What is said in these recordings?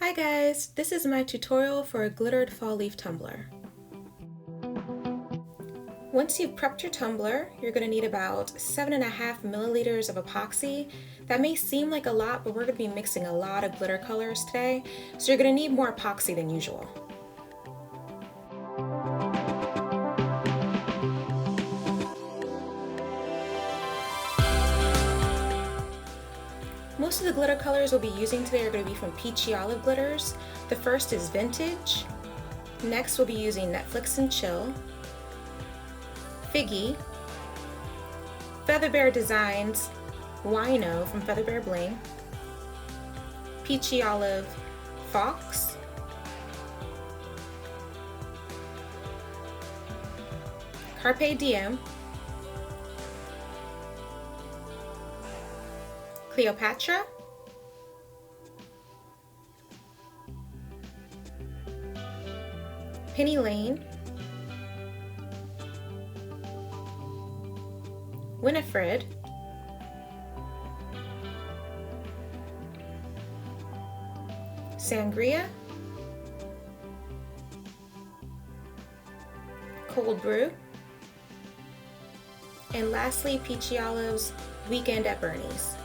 Hi guys, this is my tutorial for a glittered fall leaf tumbler. Once you've prepped your tumbler, you're going to need about 7.5 milliliters of epoxy. That may seem like a lot, but we're going to be mixing a lot of glitter colors today, so you're going to need more epoxy than usual. Most of the glitter colors we'll be using today are going to be from Peachy Olive Glitters. The first is Vintage. Next we'll be using Netflix and Chill, Figgy, Featherbear Designs Wino from Featherbear Bling, Peachy Olive Fawkes, Carpe Diem, Cleopatra, Penny Lane, Winifred, Sangria, Cold Brew, and lastly Peachy Olive's Weekend at Bernie's.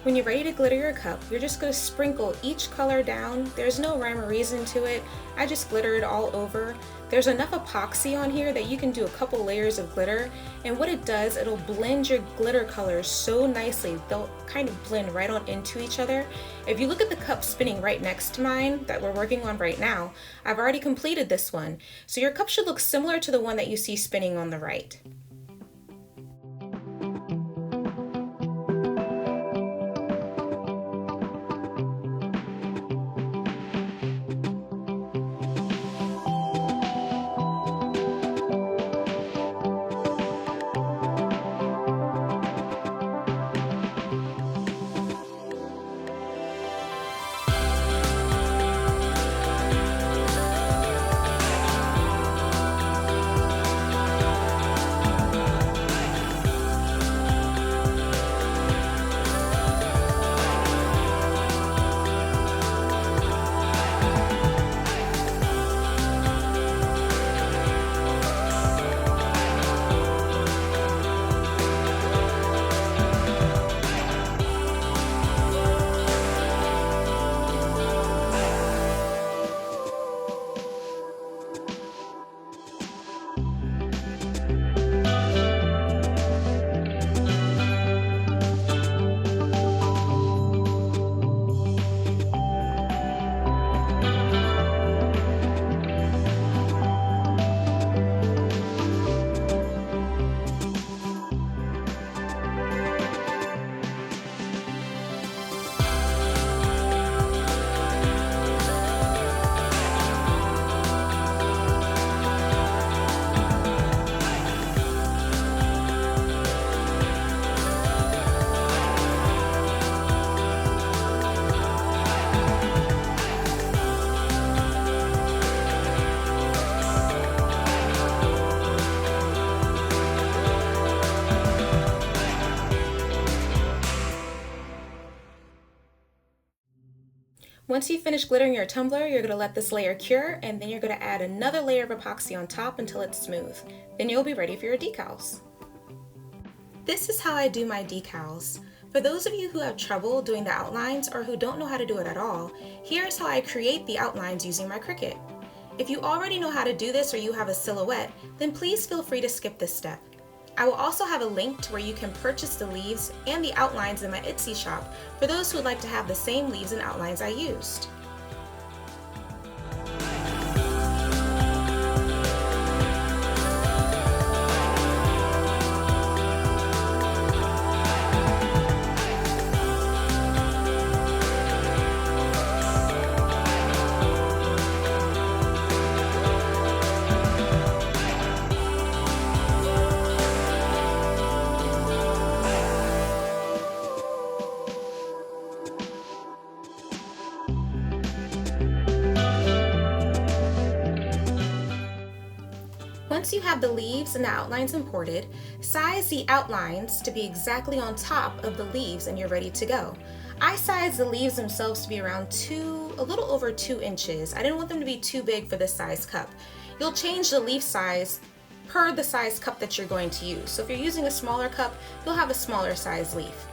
When you're ready to glitter your cup, you're just going to sprinkle each color down. There's no rhyme or reason to it. I just glitter it all over. There's enough epoxy on here that you can do a couple layers of glitter, and what it does, it'll blend your glitter colors so nicely. They'll kind of blend right on into each other. If you look at the cup spinning right next to mine that we're working on right now, I've already completed this one. So your cup should look similar to the one that you see spinning on the right. Once you finish glittering your tumbler, you're going to let this layer cure, and then you're going to add another layer of epoxy on top until it's smooth. Then you'll be ready for your decals. This is how I do my decals. For those of you who have trouble doing the outlines or who don't know how to do it at all, here's how I create the outlines using my Cricut. If you already know how to do this or you have a silhouette, then please feel free to skip this step. I will also have a link to where you can purchase the leaves and the outlines in my Etsy shop for those who would like to have the same leaves and outlines I used. Once you have the leaves and the outlines imported, size the outlines to be exactly on top of the leaves and you're ready to go. I sized the leaves themselves to be around a little over 2 inches. I didn't want them to be too big for this size cup. You'll change the leaf size per the size cup that you're going to use. So if you're using a smaller cup, you'll have a smaller size leaf.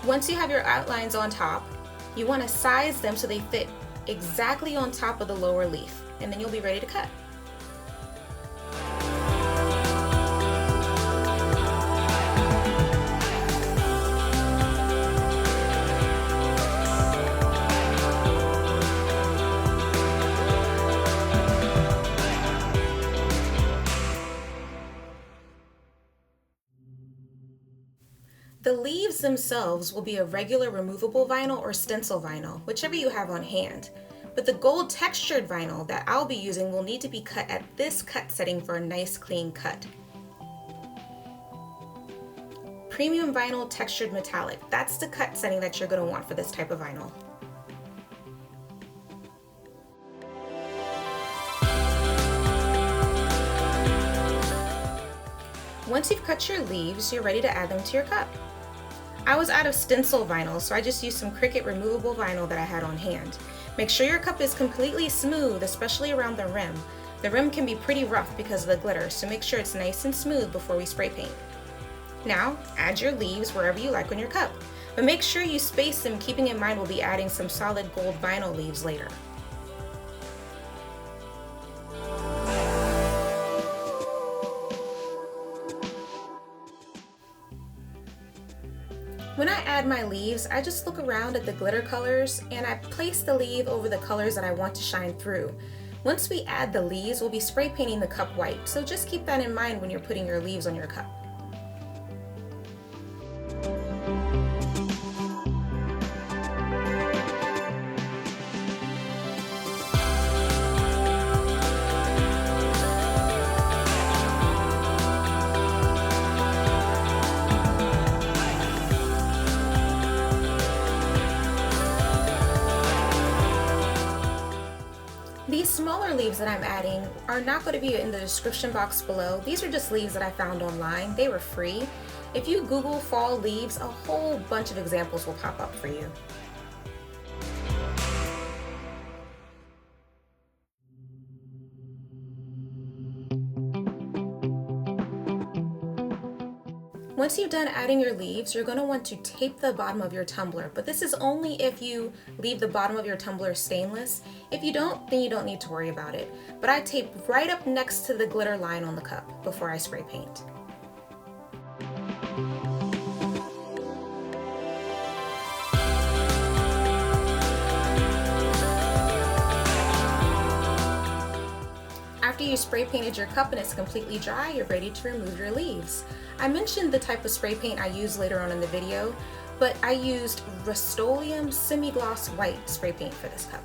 Once you have your outlines on top, you want to size them so they fit exactly on top of the lower leaf, and then you'll be ready to cut. The leaves themselves will be a regular removable vinyl or stencil vinyl, whichever you have on hand. But the gold textured vinyl that I'll be using will need to be cut at this cut setting for a nice clean cut. Premium vinyl textured metallic, that's the cut setting that you're going to want for this type of vinyl. Once you've cut your leaves, you're ready to add them to your cup. I was out of stencil vinyl, so I just used some Cricut removable vinyl that I had on hand. Make sure your cup is completely smooth, especially around the rim. The rim can be pretty rough because of the glitter, so make sure it's nice and smooth before we spray paint. Now, add your leaves wherever you like on your cup, but make sure you space them, keeping in mind we'll be adding some solid gold vinyl leaves later. When I add my leaves, I just look around at the glitter colors and I place the leaf over the colors that I want to shine through. Once we add the leaves, we'll be spray painting the cup white, so just keep that in mind when you're putting your leaves on your cup. These smaller leaves that I'm adding are not going to be in the description box below. These are just leaves that I found online. They were free. If you Google fall leaves, a whole bunch of examples will pop up for you. Once you've done adding your leaves, you're going to want to tape the bottom of your tumbler, but this is only if you leave the bottom of your tumbler stainless. If you don't, then you don't need to worry about it. But I tape right up next to the glitter line on the cup before I spray paint. After you spray painted your cup and it's completely dry, you're ready to remove your leaves. I mentioned the type of spray paint I use later on in the video, but I used Rustoleum Semi-Gloss White spray paint for this cup.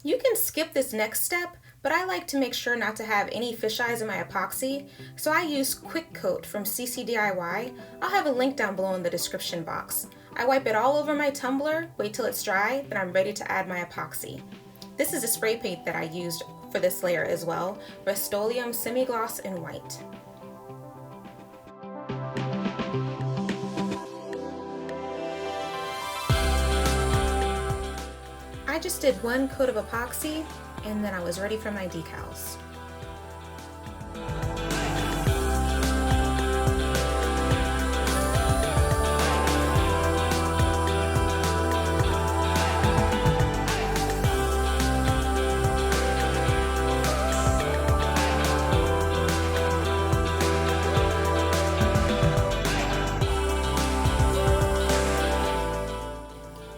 You can skip this next step, but I like to make sure not to have any fisheyes in my epoxy, so I use Quick Coat from CCDIY. I'll have a link down below in the description box. I wipe it all over my tumbler, wait till it's dry, then I'm ready to add my epoxy. This is a spray paint that I used for this layer as well, Rustoleum Semi-Gloss in White. I just did one coat of epoxy and then I was ready for my decals.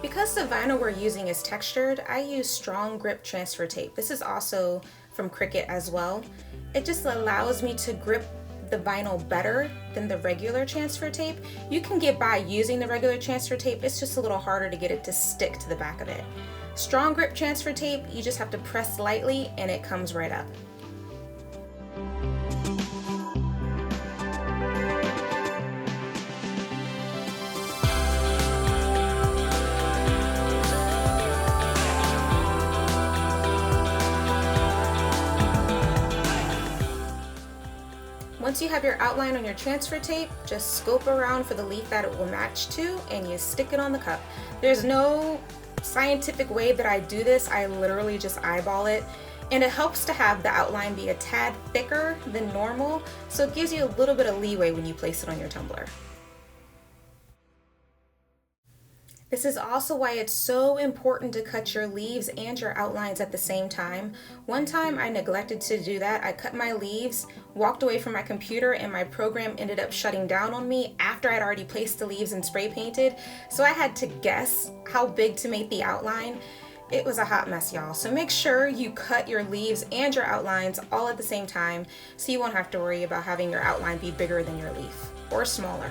Because the vinyl we're using is textured, I use strong grip transfer tape. This is also from Cricut as well. It just allows me to grip the vinyl better than the regular transfer tape. You can get by using the regular transfer tape, it's just a little harder to get it to stick to the back of it. Strong grip transfer tape, you just have to press lightly and it comes right up. Once you have your outline on your transfer tape, just scope around for the leaf that it will match to and you stick it on the cup. There's no scientific way that I do this, I literally just eyeball it. And it helps to have the outline be a tad thicker than normal, so it gives you a little bit of leeway when you place it on your tumbler. This is also why it's so important to cut your leaves and your outlines at the same time. One time I neglected to do that. I cut my leaves, walked away from my computer, and my program ended up shutting down on me after I'd already placed the leaves and spray painted. So I had to guess how big to make the outline. It was a hot mess, y'all. So make sure you cut your leaves and your outlines all at the same time so you won't have to worry about having your outline be bigger than your leaf or smaller.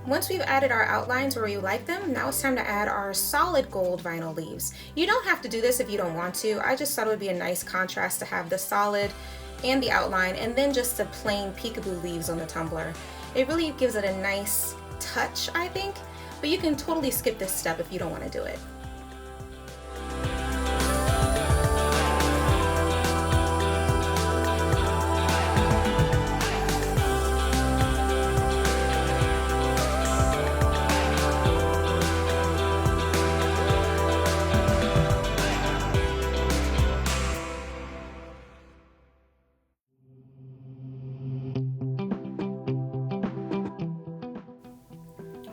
Once we've added our outlines where we like them, now it's time to add our solid gold vinyl leaves. You don't have to do this if you don't want to. I just thought it would be a nice contrast to have the solid and the outline and then just the plain peekaboo leaves on the tumbler. It really gives it a nice touch, I think, but you can totally skip this step if you don't want to do it.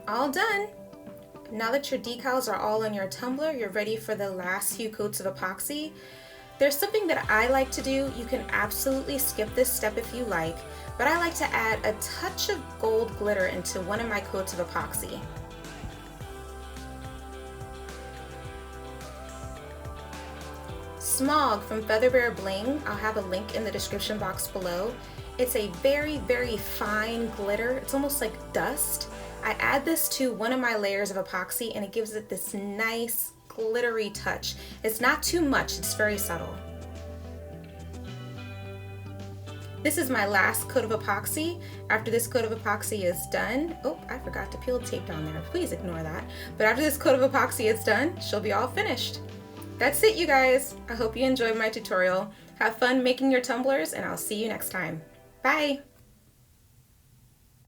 All done! Now that your decals are all on your tumbler, you're ready for the last few coats of epoxy. There's something that I like to do. You can absolutely skip this step if you like, but I like to add a touch of gold glitter into one of my coats of epoxy. Smaug from Featherbear Bling, I'll have a link in the description box below. It's a very, very fine glitter. It's almost like dust. I add this to one of my layers of epoxy and it gives it this nice glittery touch. It's not too much, it's very subtle. This is my last coat of epoxy. After this coat of epoxy is done, oh, I forgot to peel the tape down there. Please ignore that. But after this coat of epoxy is done, she'll be all finished. That's it, you guys. I hope you enjoyed my tutorial. Have fun making your tumblers and I'll see you next time. Bye!